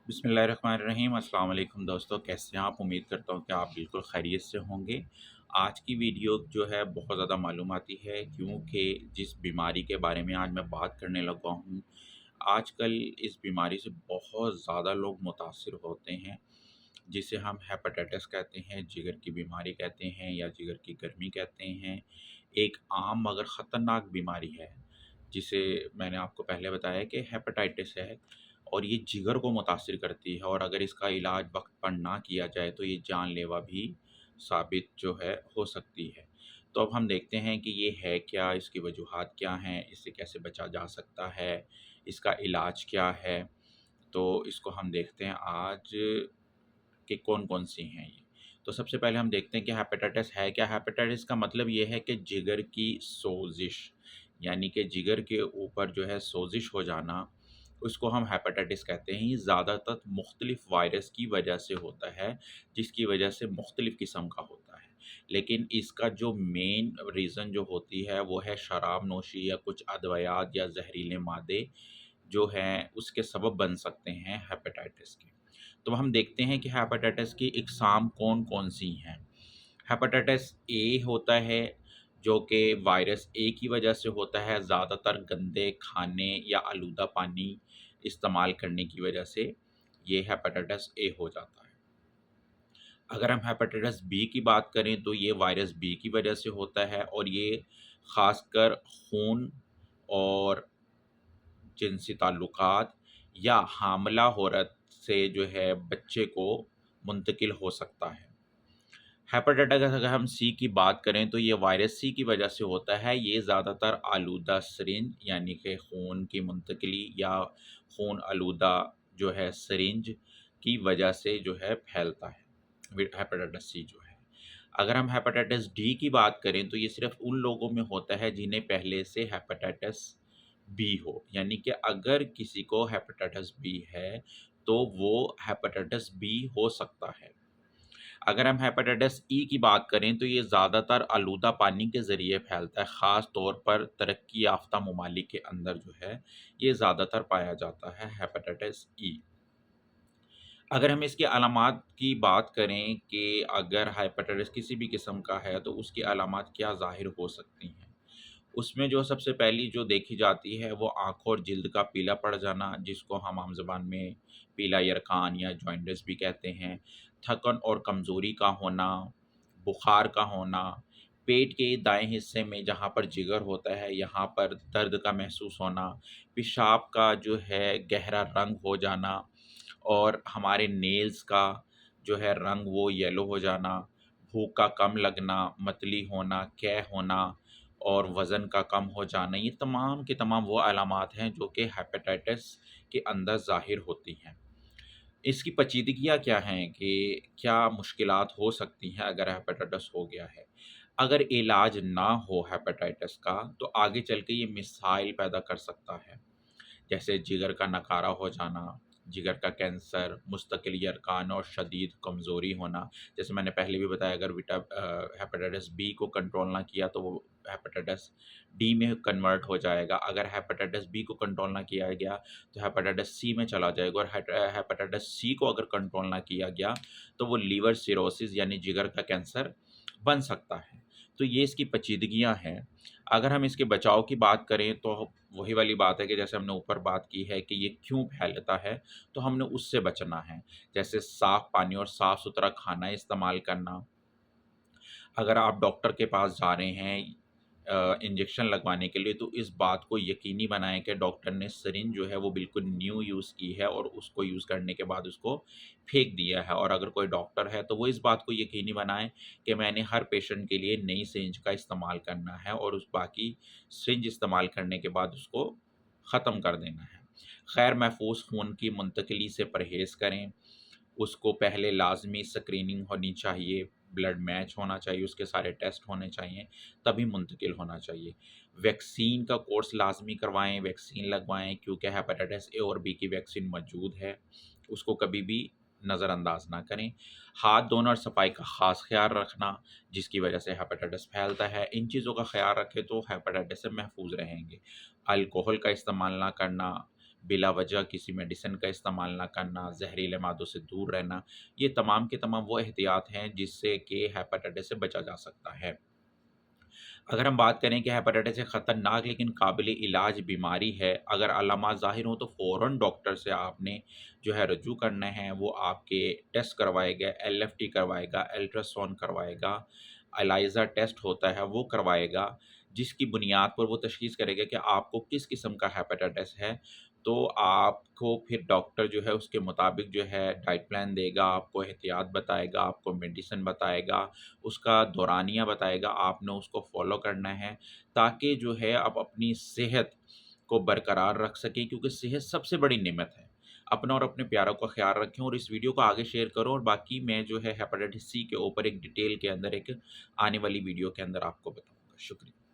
بسم اللہ الرحمن الرحیم۔ السلام علیکم دوستو، کیسے ہیں آپ؟ امید کرتا ہوں کہ آپ بالکل خیریت سے ہوں گے۔ آج کی ویڈیو جو ہے بہت زیادہ معلوماتی ہے، کیونکہ جس بیماری کے بارے میں آج میں بات کرنے لگا ہوں، آج کل اس بیماری سے بہت زیادہ لوگ متاثر ہوتے ہیں، جسے ہم ہیپاٹائٹس کہتے ہیں، جگر کی بیماری کہتے ہیں یا جگر کی گرمی کہتے ہیں۔ ایک عام مگر خطرناک بیماری ہے، جسے میں نے آپ کو پہلے بتایا کہ ہیپاٹائٹس ہے، اور یہ جگر کو متاثر کرتی ہے، اور اگر اس کا علاج وقت پر نہ کیا جائے تو یہ جان لیوا بھی ثابت جو ہے ہو سکتی ہے۔ تو اب ہم دیکھتے ہیں کہ یہ ہے کیا، اس کی وجوہات کیا ہیں، اس سے کیسے بچا جا سکتا ہے، اس کا علاج کیا ہے۔ تو اس کو ہم دیکھتے ہیں آج کہ کون کون سی ہیں یہ۔ تو سب سے پہلے ہم دیکھتے ہیں کہ ہیپاٹائٹس ہے کیا۔ ہیپاٹائٹس کا مطلب یہ ہے کہ جگر کی سوزش، یعنی کہ جگر کے اوپر جو ہے سوزش ہو جانا، اس کو ہم ہیپاٹائٹس کہتے ہیں۔ یہ زیادہ تر مختلف وائرس کی وجہ سے ہوتا ہے، جس کی وجہ سے مختلف قسم کا ہوتا ہے، لیکن اس کا جو مین ریزن جو ہوتی ہے وہ ہے شراب نوشی یا کچھ ادویات یا زہریلے مادے جو ہیں اس کے سبب بن سکتے ہیں ہیپاٹائٹس کے۔ تو ہم دیکھتے ہیں کہ ہیپاٹائٹس کی اقسام کون کون سی ہیں۔ ہیپاٹائٹس اے ہوتا ہے، جو کہ وائرس اے کی وجہ سے ہوتا ہے، زیادہ تر گندے کھانے یا آلودہ پانی استعمال کرنے کی وجہ سے یہ ہیپاٹائٹس اے ہو جاتا ہے۔ اگر ہم ہیپاٹائٹس بی کی بات کریں تو یہ وائرس بی کی وجہ سے ہوتا ہے، اور یہ خاص کر خون اور جنسی تعلقات یا حاملہ عورت سے جو ہے بچے کو منتقل ہو سکتا ہے۔ ہیپاٹائٹس اگر ہم سی کی بات کریں تو یہ وائرس سی کی وجہ سے ہوتا ہے۔ یہ زیادہ تر آلودہ سرنج، یعنی کہ خون کی منتقلی یا خون آلودہ جو ہے سرنج کی وجہ سے جو ہے پھیلتا ہے، ہیپاٹائٹس سی جو ہے۔ اگر ہم ہیپاٹائٹس ڈی کی بات کریں تو یہ صرف ان لوگوں میں ہوتا ہے جنہیں پہلے سے ہیپاٹائٹس بی ہو، یعنی کہ اگر کسی کو ہیپاٹائٹس بی ہے تو وہ ہیپاٹائٹس بی ہو سکتا ہے۔ اگر ہم ہیپاٹائٹس ای کی بات کریں تو یہ زیادہ تر آلودہ پانی کے ذریعے پھیلتا ہے، خاص طور پر ترقی یافتہ ممالک کے اندر جو ہے یہ زیادہ تر پایا جاتا ہے ہیپاٹائٹس ای۔ اگر ہم اس کی علامات کی بات کریں کہ اگر ہیپاٹائٹس کسی بھی قسم کا ہے تو اس کی علامات کیا ظاہر ہو سکتی ہیں، اس میں جو سب سے پہلی جو دیکھی جاتی ہے وہ آنکھوں اور جلد کا پیلا پڑ جانا، جس کو ہم عام زبان میں پیلا یرقان یا جوائنٹس بھی کہتے ہیں، تھکن اور کمزوری کا ہونا، بخار کا ہونا، پیٹ کے دائیں حصے میں جہاں پر جگر ہوتا ہے یہاں پر درد کا محسوس ہونا، پیشاب کا جو ہے گہرا رنگ ہو جانا، اور ہمارے نیلز کا جو ہے رنگ وہ یلو ہو جانا، بھوک کا کم لگنا، متلی ہونا، قے ہونا، اور وزن کا کم ہو جانا، یہ تمام کے تمام وہ علامات ہیں جو کہ ہیپاٹائٹس کے اندر ظاہر ہوتی ہیں۔ اس کی پیچیدگیاں کیا ہیں کہ کیا مشکلات ہو سکتی ہیں اگر ہیپاٹائٹس ہو گیا ہے۔ اگر علاج نہ ہو ہیپاٹائٹس کا تو آگے چل کے یہ مسائل پیدا کر سکتا ہے، جیسے جگر کا نکارہ ہو جانا، جگر کا کینسر، مستقل یرقان اور شدید کمزوری ہونا۔ جیسے میں نے پہلے بھی بتایا، اگر ہیپاٹائٹس بی کو کنٹرول نہ کیا تو وہ ہیپاٹائٹس ڈی میں کنورٹ ہو جائے گا، اگر ہیپاٹائٹس بی کو کنٹرول نہ کیا گیا تو ہیپاٹائٹس سی میں چلا جائے گا، اور ہیپاٹائٹس سی کو اگر کنٹرول نہ کیا گیا تو وہ لیور سیروسس یعنی جگر کا کینسر بن سکتا ہے۔ تو یہ اس کی پیچیدگیاں ہیں۔ اگر ہم اس کے بچاؤ کی بات کریں تو وہی والی بات ہے کہ جیسے ہم نے اوپر بات کی ہے کہ یہ کیوں پھیلتا ہے، تو ہم نے اس سے بچنا ہے، جیسے صاف پانی اور صاف ستھرا کھانا استعمال کرنا۔ اگر آپ ڈاکٹر کے پاس جا رہے ہیں انجیکشن لگوانے کے لیے تو اس بات کو یقینی بنائیں کہ ڈاکٹر نے سرنج جو ہے وہ بالکل نیو یوز کی ہے اور اس کو یوز کرنے کے بعد اس کو پھینک دیا ہے، اور اگر کوئی ڈاکٹر ہے تو وہ اس بات کو یقینی بنائیں کہ میں نے ہر پیشنٹ کے لیے نئی سرنج کا استعمال کرنا ہے، اور اس باقی سرنج استعمال کرنے کے بعد اس کو ختم کر دینا ہے۔ غیر محفوظ خون کی منتقلی سے پرہیز کریں، اس کو پہلے لازمی سکریننگ ہونی چاہیے، بلڈ میچ ہونا چاہیے، اس کے سارے ٹیسٹ ہونے چاہیے، تبھی منتقل ہونا چاہیے۔ ویکسین کا کورس لازمی کروائیں، ویکسین لگوائیں، کیونکہ ہیپاٹائٹس اے اور بی کی ویکسین موجود ہے، اس کو کبھی بھی نظر انداز نہ کریں۔ ہاتھ دھونا اور صفائی کا خاص خیال رکھنا، جس کی وجہ سے ہیپاٹائٹس پھیلتا ہے، ان چیزوں کا خیال رکھیں تو ہیپاٹائٹس سے محفوظ رہیں گے۔ الکوہل کا استعمال نہ کرنا، بلا وجہ کسی میڈیسن کا استعمال نہ کرنا، زہریلے مادوں سے دور رہنا، یہ تمام کے تمام وہ احتیاط ہیں جس سے کہ ہیپاٹائٹس سے بچا جا سکتا ہے۔ اگر ہم بات کریں کہ ہیپاٹائٹس ایک خطرناک لیکن قابل علاج بیماری ہے، اگر علامات ظاہر ہوں تو فوراً ڈاکٹر سے آپ نے جو ہے رجوع کرنا ہے، وہ آپ کے ٹیسٹ کروائے گا، ایل ایف ٹی کروائے گا، الٹراساؤنڈ کروائے گا، ایلائزا ٹیسٹ ہوتا ہے وہ کروائے گا، جس کی بنیاد پر وہ تشخیص کرے گا کہ آپ کو کس قسم کا ہیپاٹائٹس ہے۔ تو آپ کو پھر ڈاکٹر جو ہے اس کے مطابق جو ہے ڈائٹ پلان دے گا، آپ کو احتیاط بتائے گا، آپ کو میڈیسن بتائے گا، اس کا دورانیہ بتائے گا، آپ نے اس کو فالو کرنا ہے تاکہ جو ہے آپ اپنی صحت کو برقرار رکھ سکیں، کیونکہ صحت سب سے بڑی نعمت ہے۔ اپنا اور اپنے پیاروں کا خیال رکھیں اور اس ویڈیو کو آگے شیئر کرو، اور باقی میں جو ہے ہیپاٹائٹس سی کے اوپر ایک ڈیٹیل کے اندر ایک آنے والی ویڈیو کے اندر آپ کو بتاؤں گا۔ شکریہ۔